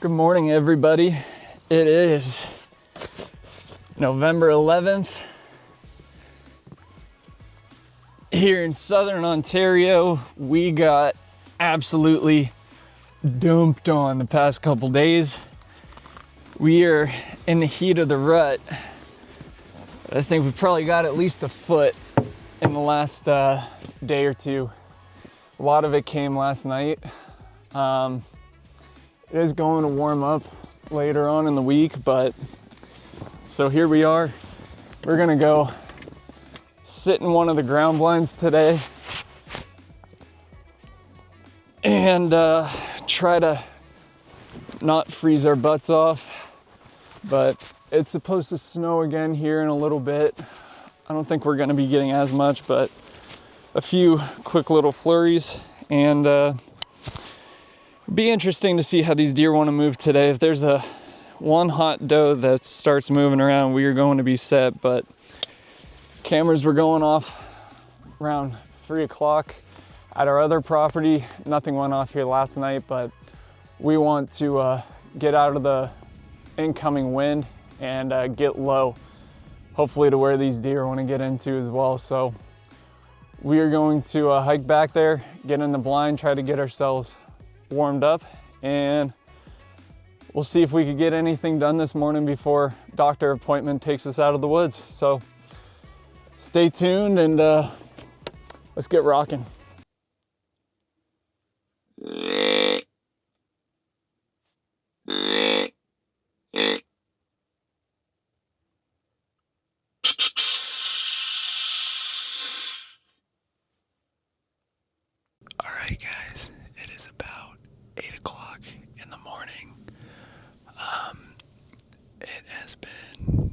Good morning, everybody. It is November 11th here in Southern Ontario. We got absolutely dumped on the past couple days. We are in the heat of the rut. I think we probably got at least a foot in the last day or two. A lot of it came last night. It is going to warm up later on in the week, but so here we are. We're gonna go sit in one of the ground blinds today and try to not freeze our butts off. But it's supposed to snow again here in a little bit. I don't think we're gonna be getting as much, but a few quick little flurries, and be interesting to see how these deer want to move today. If there's one hot doe that starts moving around, we are going to be set. But cameras were going off around 3 o'clock at our other property. Nothing went off here last night, but we want to get out of the incoming wind and get low, hopefully to where these deer want to get into as well. So we are going to hike back there, get in the blind, try to get ourselves warmed up, and we'll see if we could get anything done this morning before doctor appointment takes us out of the woods. So stay tuned and let's get rocking. All right, guys, it is about 8 o'clock in the morning. It has been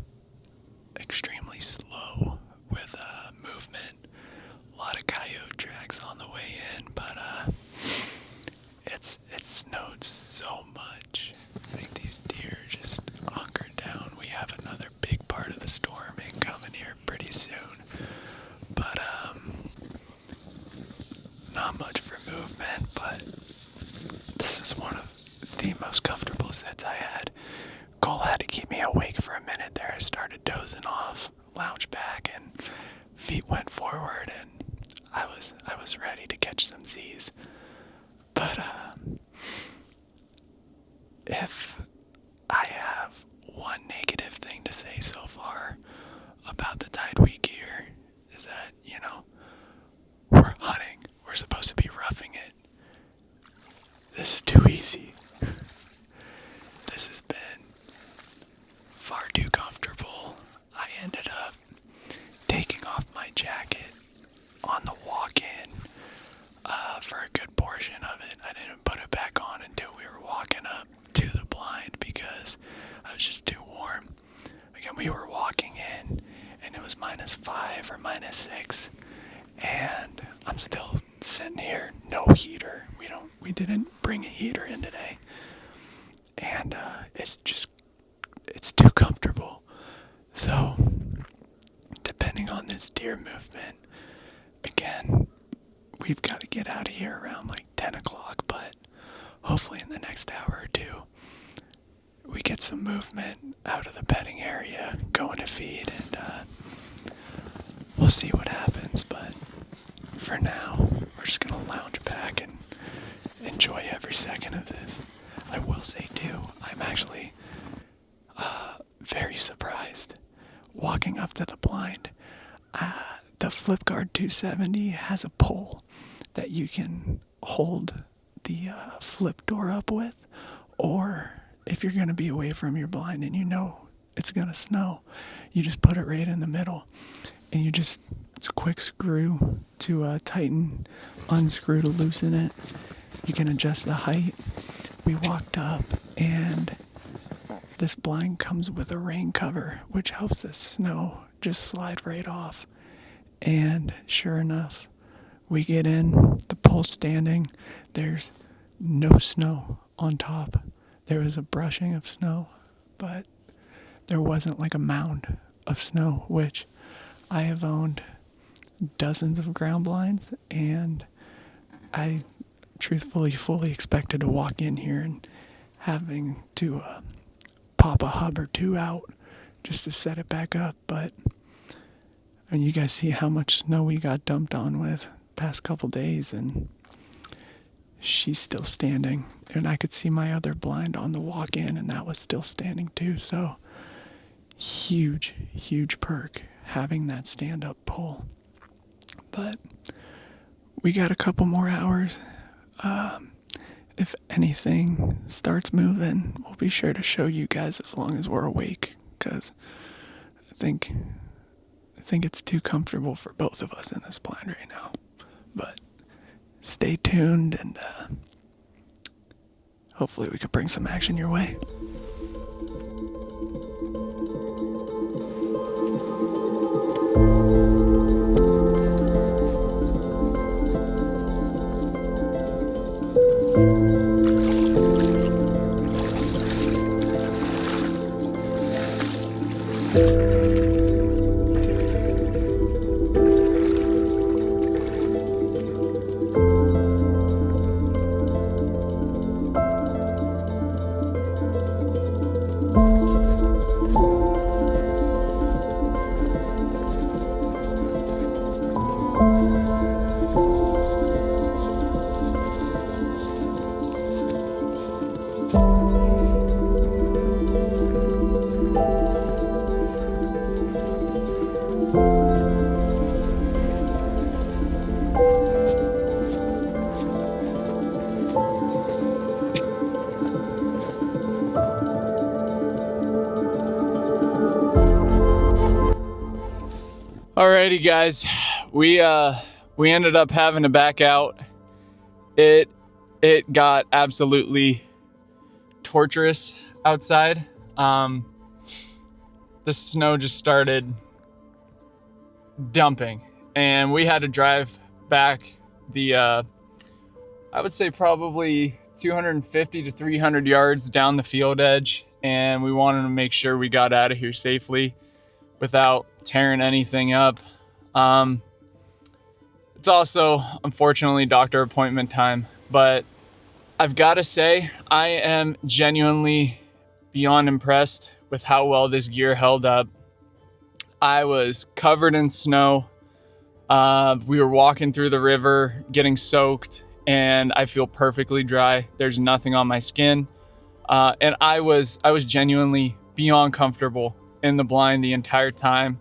extremely slow with movement. A lot of coyote tracks on the way in, but it's snowed so much. I think these deer are just hunkered down. We have another big part of the storm incoming here pretty soon, but not much for movement. But this is one of the most comfortable sits I had. Cole had to keep me awake for a minute there. I started dozing off, lounged back, and feet went forward, and I was ready to catch some Z's. But if I have one negative thing to say so far about the TideWe gear, is that, we're hunting. We're supposed to be roughing it. This is too easy. This has been far too comfortable. I ended up taking off my jacket on the walk-in for a good portion of it. I didn't put it back on until we were walking up to the blind because I was just too warm. Again, we were walking in and it was -5 or -6, and I'm still sitting here, no heater. We didn't bring a heater in today, and it's too comfortable. So depending on this deer movement, again, we've got to get out of here around like 10 o'clock, but hopefully in the next hour or two we get some movement out of the bedding area, going to feed, and we'll see what happens. But for now, we're just gonna lounge back and enjoy every second of this. I will say too, I'm actually very surprised walking up to the blind. The FlipGuard 270 has a pole that you can hold the flip door up with, or if you're going to be away from your blind and it's going to snow, you just put it right in the middle, and it's a quick screw to tighten, unscrew to loosen it. You can adjust the height. We walked up, and this blind comes with a rain cover, which helps the snow just slide right off. And sure enough, we get in, the pole's standing, there's no snow on top. There was a brushing of snow, but there wasn't like a mound of snow, which I have owned dozens of ground blinds, and I truthfully fully expected to walk in here and having to pop a hub or two out just to set it back up. But I mean, you guys see how much snow we got dumped on with past couple days, and she's still standing. And I could see my other blind on the walk-in, and that was still standing too. So huge perk having that stand-up pole. But we got a couple more hours. If anything starts moving, we'll be sure to show you guys as long as we're awake, because I think it's too comfortable for both of us in this blind right now. But stay tuned, and hopefully we can bring some action your way. Alrighty guys, we ended up having to back out. It got absolutely torturous outside. The snow just started dumping, and we had to drive back the I would say probably 250 to 300 yards down the field edge, and we wanted to make sure we got out of here safely without tearing anything up. It's also, unfortunately, doctor appointment time, but I've got to say, I am genuinely beyond impressed with how well this gear held up. I was covered in snow. We were walking through the river, getting soaked, and I feel perfectly dry. There's nothing on my skin. And I was genuinely beyond comfortable in the blind the entire time.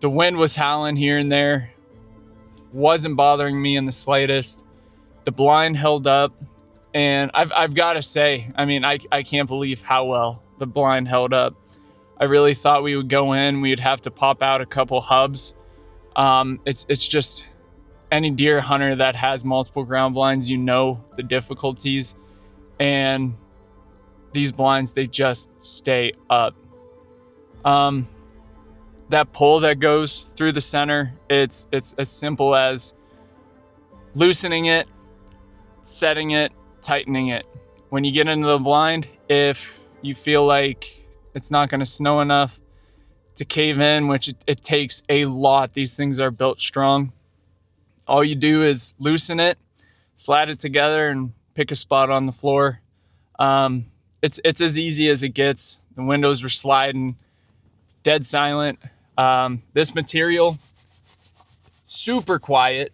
The wind was howling here and there, wasn't bothering me in the slightest. The blind held up, and I've got to say, I mean, I can't believe how well the blind held up. I really thought we would go in, we'd have to pop out a couple hubs. It's just any deer hunter that has multiple ground blinds, you know the difficulties, and these blinds, they just stay up. That pole that goes through the center, it's as simple as loosening it, setting it, tightening it. When you get into the blind, if you feel like it's not going to snow enough to cave in, which it takes a lot, these things are built strong, all you do is loosen it, slide it together, and pick a spot on the floor. It's as easy as it gets. The windows were sliding, dead silent. This material, super quiet.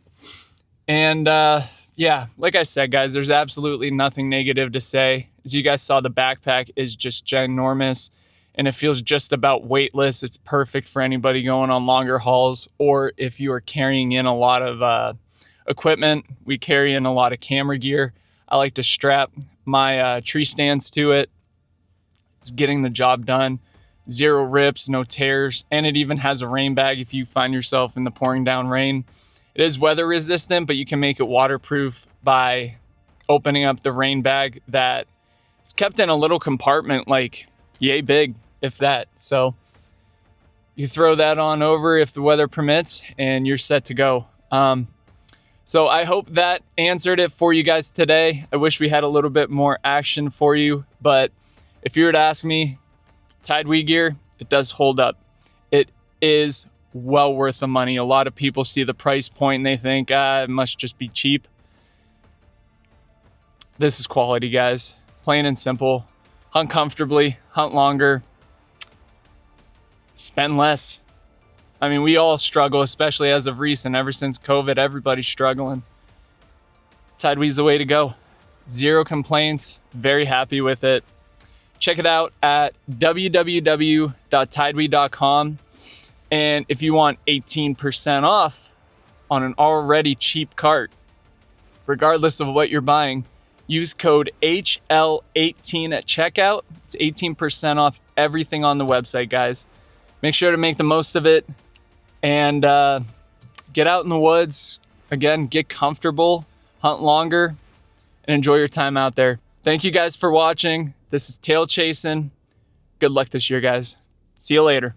And yeah, like I said, guys, there's absolutely nothing negative to say. As you guys saw, the backpack is just ginormous, and it feels just about weightless. It's perfect for anybody going on longer hauls, or if you are carrying in a lot of equipment. We carry in a lot of camera gear. I like to strap my tree stands to it. It's getting the job done. 0 rips, no tears, and it even has a rain bag if you find yourself in the pouring down rain. It is weather resistant, but you can make it waterproof by opening up the rain bag that is kept in a little compartment, like yay big, if that. So you throw that on over if the weather permits, and you're set to go. So I hope that answered it for you guys today. I wish we had a little bit more action for you, but if you were to ask me, TideWe gear, it does hold up. It is well worth the money. A lot of people see the price point and they think, it must just be cheap. This is quality, guys. plain and simple. Hunt comfortably, hunt longer, spend less. I mean, we all struggle, especially as of recent. Ever since COVID, everybody's struggling. TideWe's the way to go. Zero complaints, very happy with it. Check it out at www.tidewee.com. And if you want 18% off on an already cheap cart, regardless of what you're buying, use code HL18 at checkout. It's 18% off everything on the website, guys. Make sure to make the most of it and get out in the woods. Again, get comfortable, hunt longer, and enjoy your time out there. Thank you guys for watching. This is Tail Chasing. Good luck this year, guys. See you later.